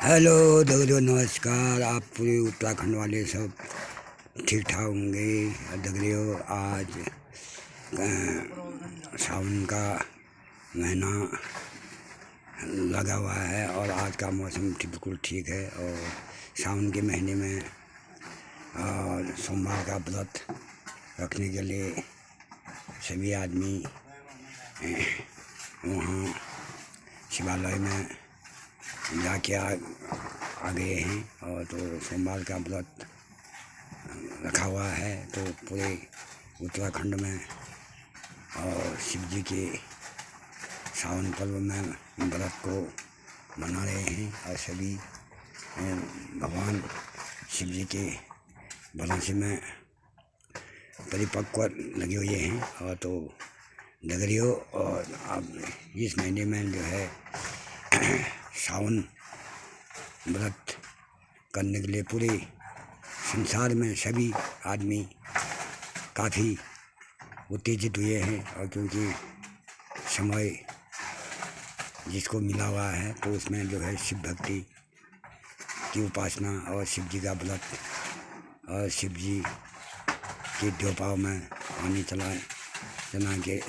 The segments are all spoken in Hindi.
हेलो दोस्तों, नमस्कार। आप पूरे उत्तराखंड वाले सब ठीक ठाक होंगे। दगड़ियों, आज सावन का महीना लगा हुआ है और आज का मौसम बिल्कुल ठीक है। और सावन के महीने में सोमवार का व्रत रखने के लिए सभी आदमी वहाँ शिवालय में जाके आ गए हैं। और तो सोमवार का व्रत रखा हुआ है, तो पूरे उत्तराखंड में और शिव जी के सावन पर्व में व्रत को मना रहे हैं। और सभी भगवान शिव जी के भरोसे में परिपक्व लगे हुए हैं। और तो डगरियों, और अब इस महीने में जो है सावन व्रत करने के लिए पूरे संसार में सभी आदमी काफ़ी उत्तेजित हुए हैं। और क्योंकि समय जिसको मिला हुआ है, तो उसमें जो है शिव भक्ति की उपासना और शिव जी का व्रत और शिव जी के द्योपाव में पानी चला के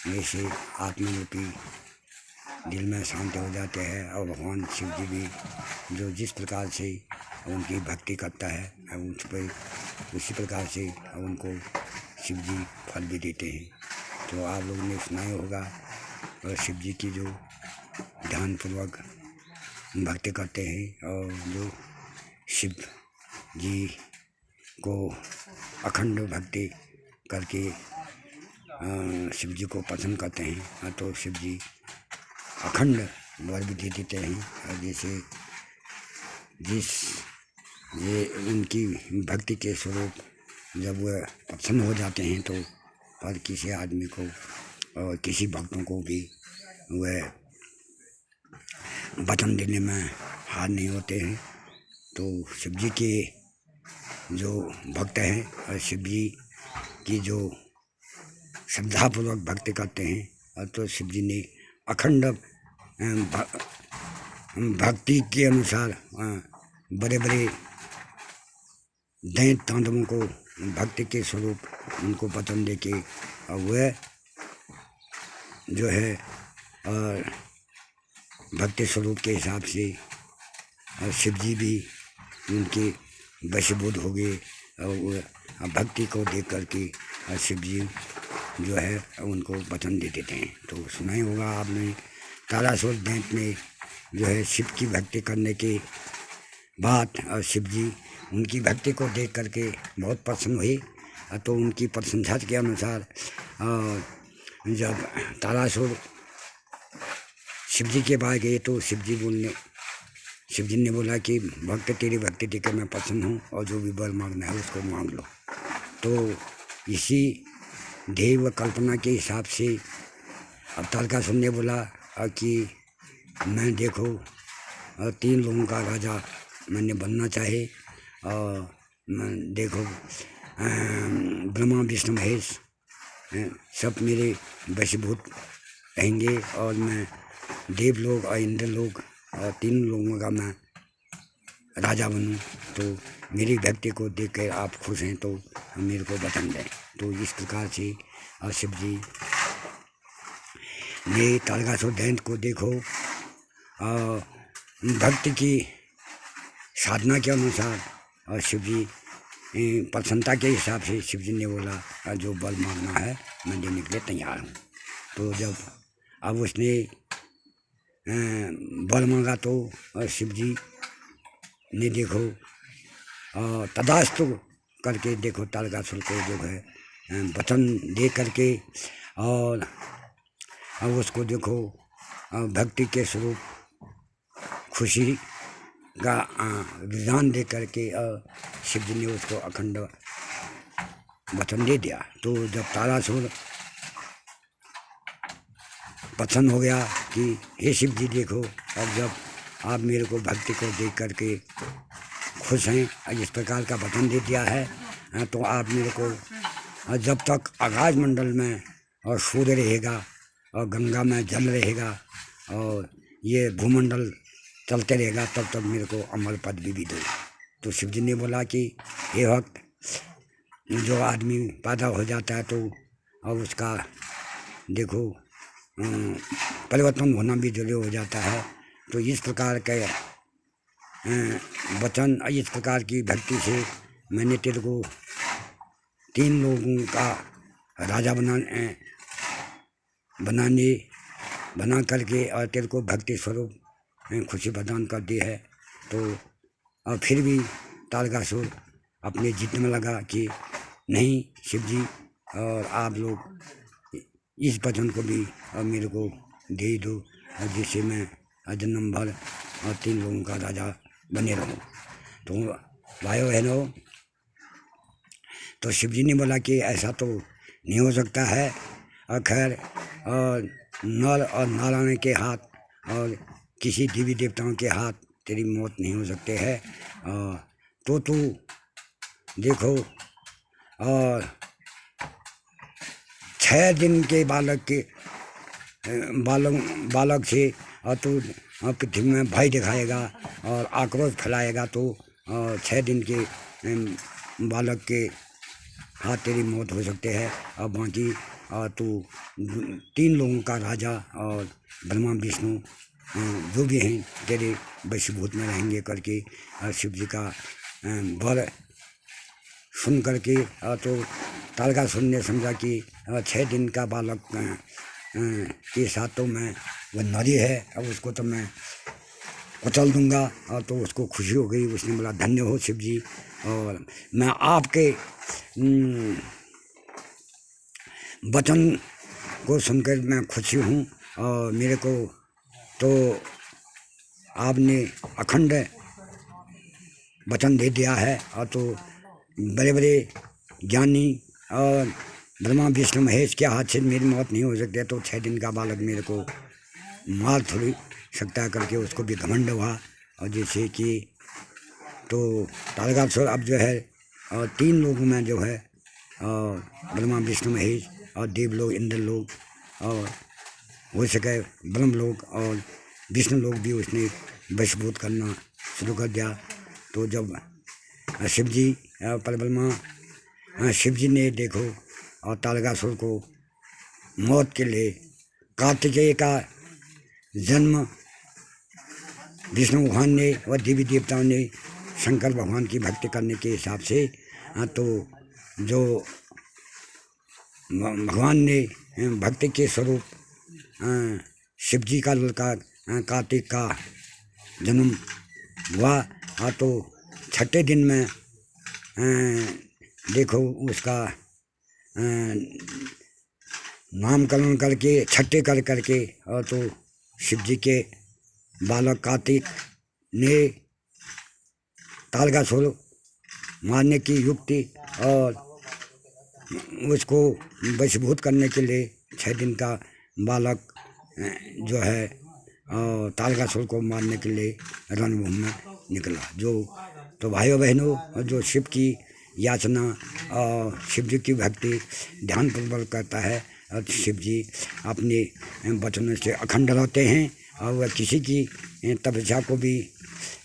में से आत्मरूपी दिल में शांत हो जाते हैं। और भगवान शिव जी भी जो जिस प्रकार से उनकी भक्ति करता है, उस पर उसी प्रकार से उनको शिव जी फल भी देते हैं। तो आप लोगों ने सुना ही होगा, और शिव जी की जो ध्यानपूर्वक भक्ति करते हैं और जो शिव जी को अखंड भक्ति करके शिव जी को पसंद करते हैं, तो शिव जी अखंड वर भी दे देते हैं। और जैसे ये उनकी भक्ति के स्वरूप जब वह प्रसन्न हो जाते हैं, तो हर किसी आदमी को और किसी भक्तों को भी वह वचन देने में हार नहीं होते हैं। तो शिव जी के जो भक्त हैं और शिव जी की जो श्रद्धापूर्वक भक्ति करते हैं, और तो शिव जी ने अखंड भक्ति के अनुसार बड़े बड़े दैत्य तांडवों को भक्ति के स्वरूप उनको वचन दे के, और वह जो है और भक्ति स्वरूप के हिसाब से शिव जी भी उनके वशीभूत हो गए। और वह भक्ति को देख करके शिव जी जो है उनको वचन दे देते हैं। तो सुना ही होगा आपने, तारासुर दैत्य में जो है शिव की भक्ति करने के बाद और शिव जी उनकी भक्ति को देख करके बहुत प्रसन्न हुए। तो उनकी प्रशंसा के अनुसार जब तारासुर शिव जी के पास गए, तो शिव जी ने बोला कि भक्त तेरी भक्ति देकर मैं प्रसन्न हूँ, और जो भी वर मांगना है उसको मांग लो। तो इसी देव कल्पना के हिसाब से अब तारकासुर ने बोला कि मैं देखो 3 लोगों का राजा मैंने बनना चाहे, और मैं देखो ब्रह्मा विष्णु महेश सब मेरे वशीभूत रहेंगे, और मैं देवलोक और इंद्रलोक और 3 लोगों का मैं राजा बनूं। तो मेरी भक्ति को देखकर आप खुश हैं तो मेरे को वचन दें। तो इस प्रकार से शिव जी ने तारकासुर दैत्य को देखो भक्ति की साधना के अनुसार और शिव जी प्रसन्नता के हिसाब से शिव जी ने बोला जो बल मांगना है मैं देने के लिए तैयार हूँ। तो जब अब उसने बल मांगा, तो शिव जी ने देखो तदास्तु करके देखो तारकासुर को जो है वचन दे करके, और अब उसको देखो भक्ति के स्वरूप खुशी का विधान दे करके शिव जी ने उसको अखंड वचन दे दिया। तो जब तारासुर प्रसन्न हो गया कि हे शिव जी देखो, अब जब आप मेरे को भक्ति को देख करके खुश हैं, इस प्रकार का वचन दे दिया है, तो आप मेरे को जब तक आकाश मंडल में और सूर्य रहेगा और गंगा में जल रहेगा और ये भूमंडल चलते रहेगा तब तक मेरे को अमर पदवी भी दो। तो शिव जी ने बोला कि हे वक्त, जो आदमी पैदा हो जाता है तो अब उसका देखो परिवर्तन होना भी जरूरी हो जाता है। तो इस प्रकार के वचन, इस प्रकार की भक्ति से मैंने तेरे को 3 लोगों का राजा बना करके और तेरे को भक्ति स्वरूप खुशी प्रदान कर दी है। तो और फिर भी तारकासुर अपने जीत में लगा कि नहीं शिव जी, और आप लोग इस वचन को भी और मेरे को दे ही दो, और जिससे मैं जन्म भर और 3 लोगों का राजा बने रहूं। तो भाइयों बहनों, तो शिव जी ने बोला कि ऐसा तो नहीं हो सकता है, और खैर और नर और नारायण के हाथ और किसी देवी देवताओं के हाथ तेरी मौत नहीं हो सकते है। तो तू देखो, और 6 दिन के बालक से और तू पृथ्वी में भय दिखाएगा और आक्रोश फैलाएगा, तो 6 दिन के बालक के हाथ तेरी मौत हो सकते हैं। और बाकी तू 3 लोगों का राजा और ब्रह्मा विष्णु जो भी हैं तेरे वशीभूत में रहेंगे करके शिव जी का वर सुन करके तो तारकासुर ने समझा कि 6 दिन का बालक के साथ तो मैं वह नारी है, अब उसको तो मैं कुचल दूंगा। और तो उसको खुशी हो गई, उसने बोला धन्य हो शिव जी, और मैं आपके वचन को सुनकर मैं खुशी हूँ, और मेरे को तो आपने अखंड वचन दे दिया है। और तो बड़े बड़े ज्ञानी और ब्रह्मा विष्णु महेश के हाथ से मेरी मौत नहीं हो सकती, तो 6 दिन का बालक मेरे को मार थोड़ी सकता करके उसको भी घमंड हुआ। और जैसे कि तो तारकासुर अब जो है और 3 लोगों में जो है और ब्रह्मा विष्णु महेश और देवलोक इंद्र लोग और हो सके ब्रह्म लोग और विष्णु लोग भी उसने वशीभूत करना शुरू कर दिया। तो जब शिव जी परब्रह्मा शिव जी ने देखो और तारकासुर को मौत के लिए कार्तिकेय का जन्म विष्णु भगवान ने और देवी देवताओं ने शंकर भगवान की भक्ति करने के हिसाब से तो जो भगवान ने भक्ति के स्वरूप शिव जी का लड़का कार्तिक का जन्म हुआ। तो 6ठे दिन में देखो उसका नामकरण करके 6ठे करके और तो शिव जी के बालक कार्तिक ने तारकासुर मारने की युक्ति और उसको वशीभूत करने के लिए 6 दिन का बालक जो है तारकासुर को मारने के लिए रणभूमि में निकला। जो तो भाइयों बहनों, जो शिव की याचना और शिव जी की भक्ति ध्यानपूर्वक करता है और शिव जी अपने वचनों से अखंड रहते हैं और वह किसी की तपस्या को भी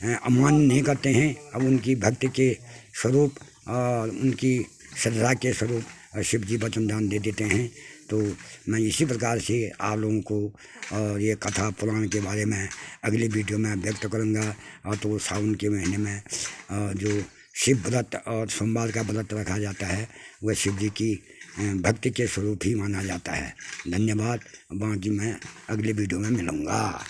अमान्य नहीं करते हैं। अब उनकी भक्ति के स्वरूप और उनकी श्रद्धा के स्वरूप शिव जी वचन दान दे देते हैं। तो मैं इसी प्रकार से आप लोगों को और ये कथा पुराण के बारे में अगली वीडियो में व्यक्त करूँगा। और तो सावन के महीने में जो शिव व्रत और सोमवार का व्रत रखा जाता है वह शिव जी की भक्ति के स्वरूप ही माना जाता है। धन्यवाद। बाकी मैं अगली वीडियो में मिलूँगा।